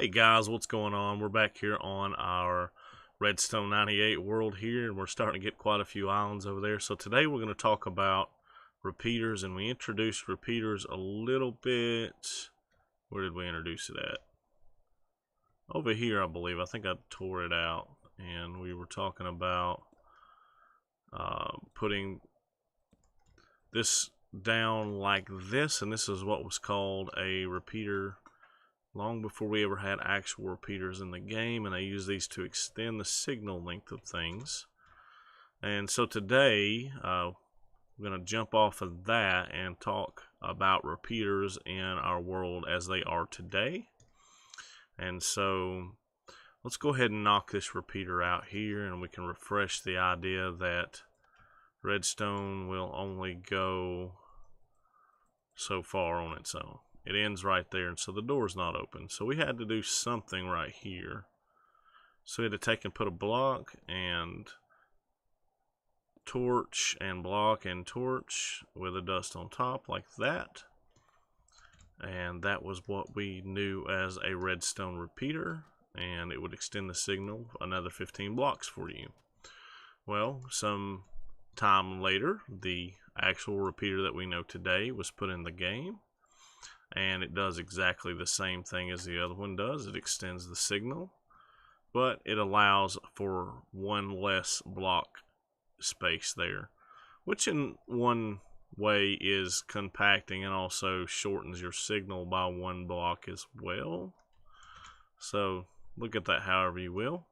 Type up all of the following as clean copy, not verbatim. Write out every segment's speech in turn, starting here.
Hey guys, what's going on? We're back here on our Redstone 98 world here, and we're starting to get quite a few islands over there. So today we're going to talk about repeaters, and we introduced repeaters a little bit. Where did we introduce it at? Over here, I believe. I think I tore it out, and we were talking about putting this down like this, and this is what was called a repeater long before we ever had actual repeaters in the game, and I use these to extend the signal length of things. And so today we're going to jump off of that and talk about repeaters in our world as they are today. And so let's go ahead and knock this repeater out here, and we can refresh the idea that redstone will only go so far on its own. It ends right there, and so the door's not open. So we had to do something right here. So we had to take and put a block and torch and block and torch with a dust on top like that. And that was what we knew as a redstone repeater, and it would extend the signal another 15 blocks for you. Well, some time later, the actual repeater that we know today was put in the game. And it does exactly the same thing as the other one does. It extends the signal, but it allows for one less block space there, which in one way is compacting and also shortens your signal by one block as well. So look at that however you will.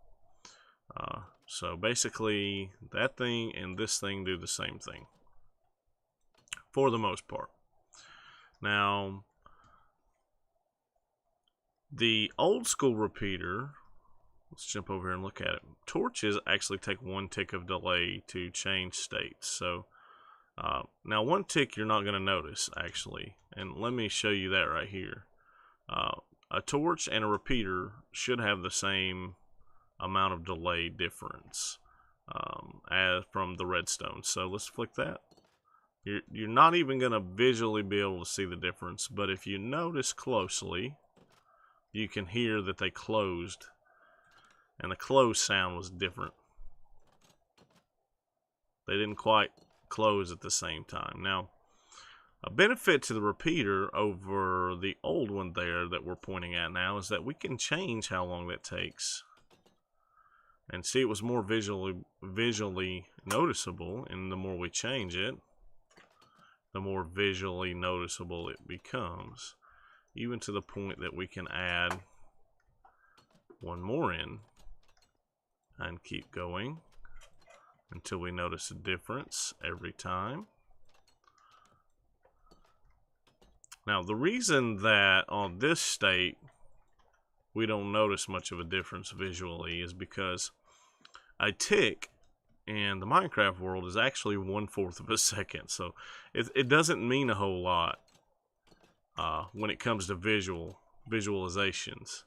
So basically that thing and this thing do the same thing for the most part. Now, the old school repeater, let's jump over here and look at it. Torches actually take one tick of delay to change states. So now one tick you're not going to notice actually, and let me show you that right here. A torch and a repeater should have the same amount of delay difference as from the redstone. So let's flick that. You're not even going to visually be able to see the difference, but if you notice closely, you can hear that they closed, and the close sound was different. They didn't quite close at the same time. Now, a benefit to the repeater over the old one there that we're pointing at now is that we can change how long that takes. And see, it was more visually noticeable, and the more we change it, the more visually noticeable it becomes. Even to the point that we can add one more in and keep going until we notice a difference every time. Now, the reason that on this state we don't notice much of a difference visually is because a tick in the Minecraft world is actually 1/4 of a second. So it doesn't mean a whole lot when it comes to visualizations.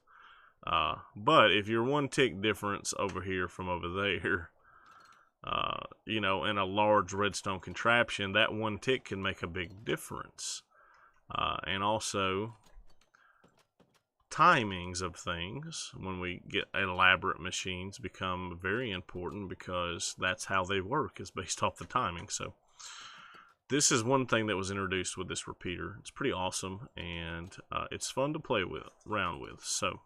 But if you're one tick difference over here from over there, you know, in a large redstone contraption, that one tick can make a big difference. And also, timings of things when we get elaborate machines become very important because that's how they work, is based off the timing. So this is one thing that was introduced with this repeater. It's pretty awesome, and it's fun to play around with. So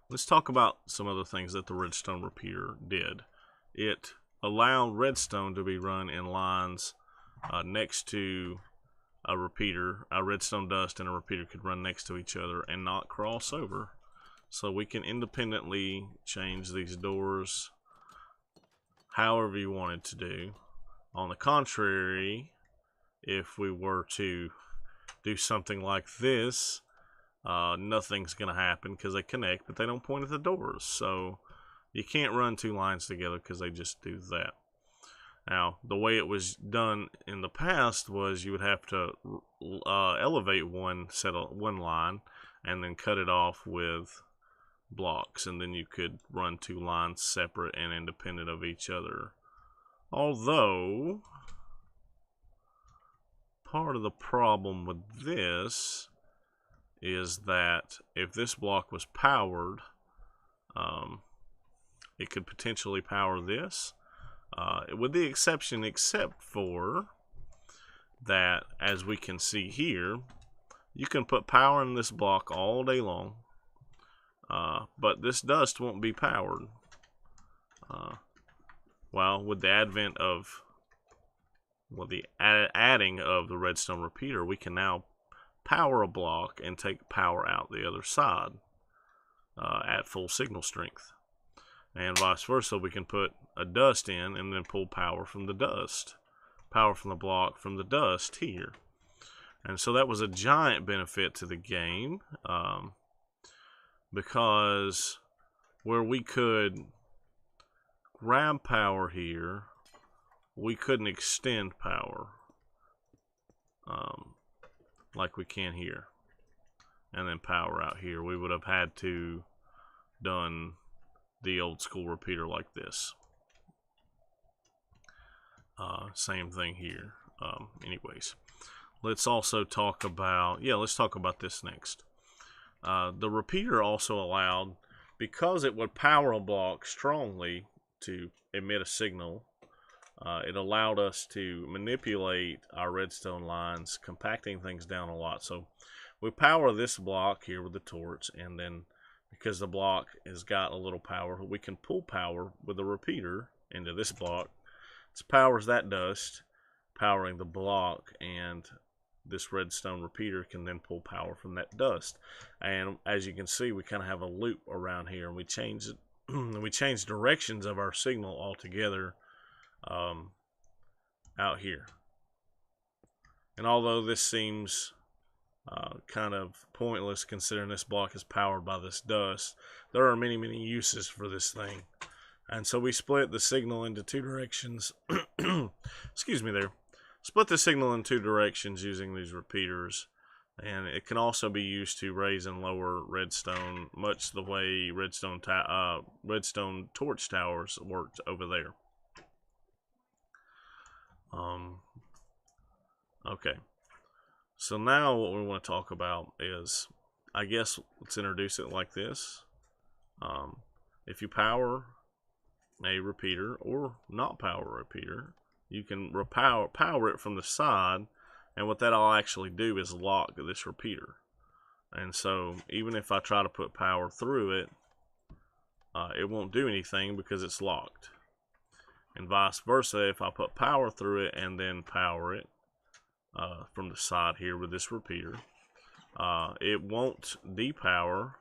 let's talk about some other things that the redstone repeater did. It allowed redstone to be run in lines next to a repeater. A redstone dust and a repeater could run next to each other and not cross over. So we can independently change these doors however you wanted to do. On the contrary, if we were to do something like this, nothing's going to happen because they connect, but they don't point at the doors. So you can't run two lines together because they just do that. Now, the way it was done in the past was you would have to elevate one line and then cut it off with blocks, and then you could run two lines separate and independent of each other. Although, part of the problem with this is that if this block was powered, it could potentially power this, with the exception except for that, as we can see here, you can put power in this block all day long, but this dust won't be powered. Well, with the advent of, well, the adding of the redstone repeater, we can now power a block and take power out the other side at full signal strength. And vice versa, we can put a dust in and then pull power from the dust. Power from the block from the dust here. And so that was a giant benefit to the game, because where we could grab power here, we couldn't extend power like we can here, and then power out here. We would have had to done the old school repeater like this. Same thing here. Anyways, let's also talk about, let's talk about this next. The repeater also allowed, because it would power a block strongly to emit a signal, it allowed us to manipulate our redstone lines, compacting things down a lot. So we power this block here with the torch, and then because the block has got a little power, we can pull power with the repeater into this block. It powers that dust, powering the block, and this redstone repeater can then pull power from that dust. And as you can see, we kind of have a loop around here, and we change it. We change directions of our signal altogether out here. And although this seems kind of pointless considering this block is powered by this dust, there are many uses for this thing. And so we split the signal into two directions. Excuse me there. Split the signal in two directions using these repeaters. And it can also be used to raise and lower redstone, much the way redstone torch towers worked over there. Okay. So now what we want to talk about is, I guess let's introduce it like this. If you power a repeater or not power a repeater, you can power it from the side, and what that'll actually do is lock this repeater. And so even if I try to put power through it, it won't do anything because it's locked. And vice versa, if I put power through it and then power it from the side here with this repeater, it won't depower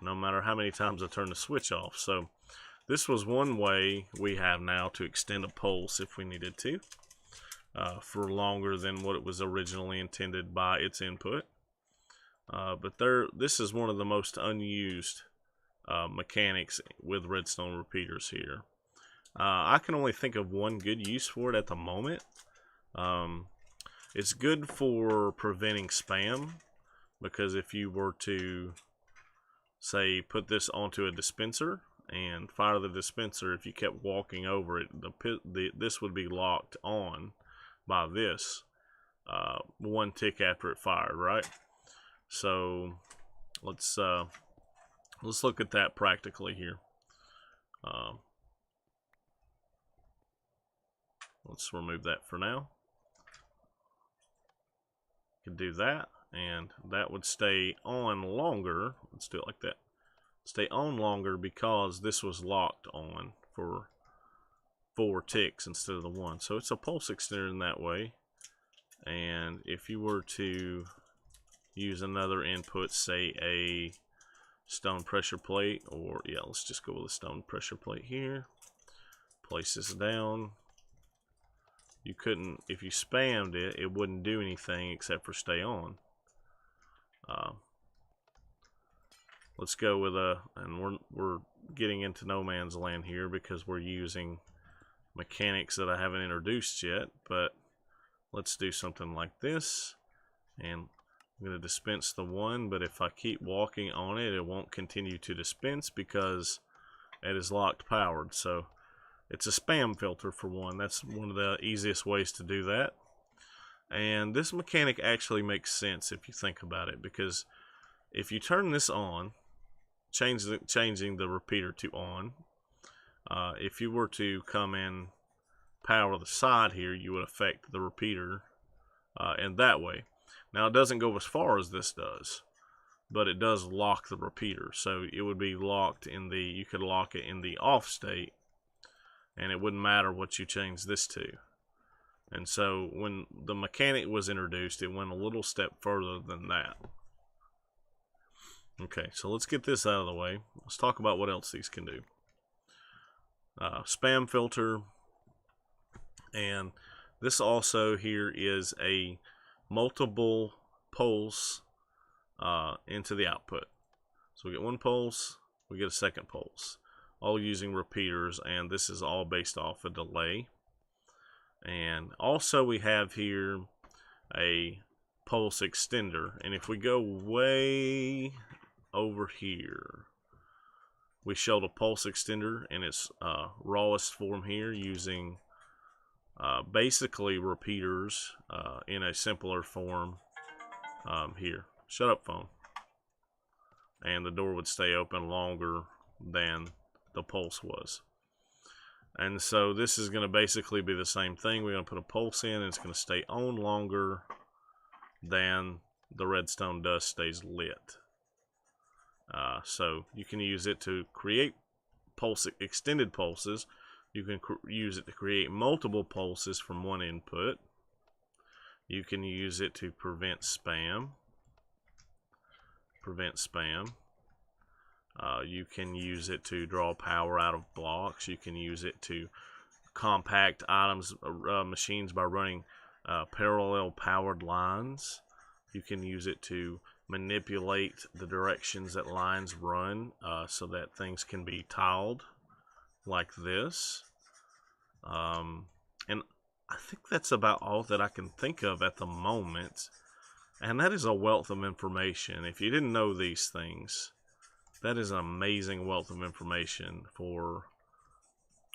no matter how many times I turn the switch off. So this was one way we have now to extend a pulse if we needed to, for longer than what it was originally intended by its input. But this is one of the most unused mechanics with redstone repeaters here. I can only think of one good use for it at the moment. It's good for preventing spam, because if you were to, say, put this onto a dispenser and fire the dispenser, if you kept walking over it, this would be locked on by this one tick after it fired, right? So let's look at that practically here. Let's remove that for now. Could do that, and that would stay on longer. Let's do it like that. Stay on longer because this was locked on for 4 ticks instead of the 1. So it's a pulse extender in that way. And if you were to use another input, say a stone pressure plate, or let's just go with a stone pressure plate here. Place this down. You couldn't, if you spammed it, it wouldn't do anything except for stay on. Let's go with and we're getting into no man's land here because we're using mechanics that I haven't introduced yet, but let's do something like this. And I'm going to dispense the 1, but if I keep walking on it, it won't continue to dispense because it is locked powered. So it's a spam filter for one. That's one of the easiest ways to do that. And this mechanic actually makes sense if you think about it, because if you turn this on, changing the repeater to on, if you were to come in power the side here, you would affect the repeater in that way. Now it doesn't go as far as this does, but it does lock the repeater. So it would be locked in the, you could lock it in the off state, and it wouldn't matter what you change this to. And so when the mechanic was introduced, it went a little step further than that. Okay, so let's get this out of the way. Let's talk about what else these can do. Spam filter, and this also here is a multiple pulse into the output. So we get one pulse, we get a second pulse, all using repeaters, and this is all based off a delay. And also we have here a pulse extender, and if we go way over here, we showed a pulse extender in its rawest form here, using basically repeaters in a simpler form here. Shut up, phone. And the door would stay open longer than the pulse was. And so this is going to basically be the same thing. We're going to put a pulse in, and it's going to stay on longer than the redstone dust stays lit. So you can use it to create extended pulses. You can use it to create multiple pulses from one input. You can use it to prevent spam. You can use it to draw power out of blocks. You can use it to compact items, machines by running parallel powered lines. You can use it to manipulate the directions that lines run so that things can be tiled like this. And I think that's about all that I can think of at the moment. And that is a wealth of information. If you didn't know these things, that is an amazing wealth of information for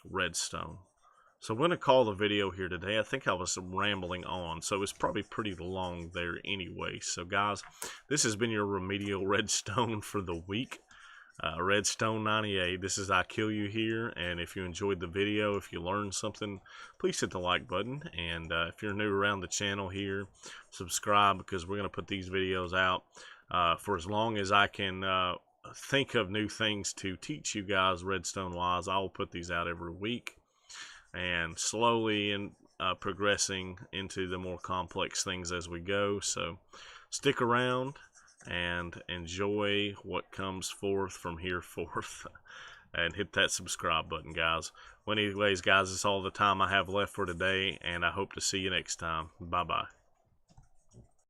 redstone. So I'm going to call the video here today. I think I was rambling on, so it's probably pretty long there anyway. So guys, this has been your remedial redstone for the week. Redstone 98. This is I Kill You here, and if you enjoyed the video, if you learned something, please hit the like button. And if you're new around the channel here, subscribe, because we're going to put these videos out for as long as I can think of new things to teach you guys redstone wise. I'll put these out every week, and slowly and progressing into the more complex things as we go. So stick around and enjoy what comes forth from here forth, and hit that subscribe button, guys. Well, anyways, guys, that's all the time I have left for today, and I hope to see you next time. Bye bye.